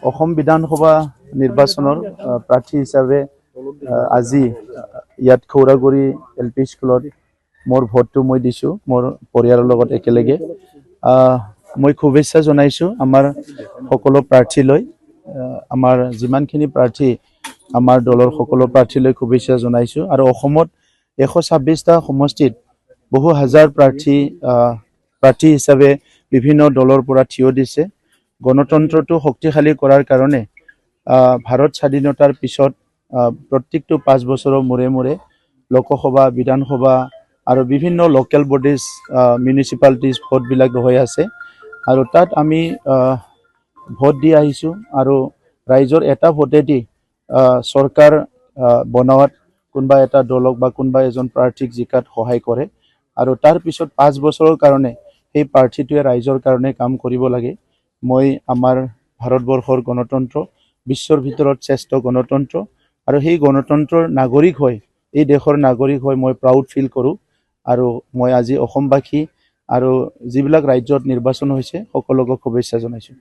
অসম বিধানসভা নিৰ্বাচনৰ প্ৰাৰ্থী হিচাপে আজি ইয়াত খৌৰাগুৰি LP স্কুলত মোৰ ভোটটো মই দিছোঁ মোৰ পৰিয়ালৰ লগত একেলগে মই শুভেচ্ছা জনাইছোঁ আমাৰ সকলো প্ৰাৰ্থীলৈ আমাৰ যিমানখিনি প্ৰাৰ্থী আমাৰ দলৰ সকলো প্ৰাৰ্থীলৈ শুভেচ্ছা জনাইছোঁ আৰু অসমত 126টা সমষ্টিত বহু হাজাৰ প্ৰাৰ্থী হিচাপে বিভিন্ন দলৰ পৰা থিয় দিছে গণতন্ত্ৰটো শক্তিশালী কৰাৰ কাৰণে ভাৰত স্বাধীনতাৰ পিছত প্ৰত্যেকটো 5 বছৰৰ মূৰে মূৰে লোকসভা বিধানসভা আৰু বিভিন্ন লোকেল বডিজ মিউনিচিপালিটিজ ভোটবিলাক হৈ আছে আৰু তাত আমি ভোট দি আহিছোঁ আৰু ৰাইজৰ এটা ভোটেদি চৰকাৰ বনোৱাত কোনোবা এটা দলক বা কোনোবা এজন প্ৰাৰ্থীক জিকাত সহায় কৰে আৰু তাৰ পিছত 5 বছৰৰ কাৰণে সেই প্ৰাৰ্থীটোৱে ৰাইজৰ কাৰণে কাম কৰিব লাগে মই আমাৰ ভাৰতবৰ্ষৰ গণতন্ত্ৰ বিশ্বৰ ভিতৰত শ্ৰেষ্ঠ গণতন্ত্ৰ আৰু সেই গণতন্ত্ৰৰ নাগৰিক হৈ এই দেশৰ নাগৰিক হৈ মই প্ৰাউড ফিল কৰোঁ আৰু মই আজি অসমবাসী আৰু যিবিলাক ৰাজ্যত নিৰ্বাচন হৈছে সকলোকে শুভেচ্ছা জনাইছোঁ।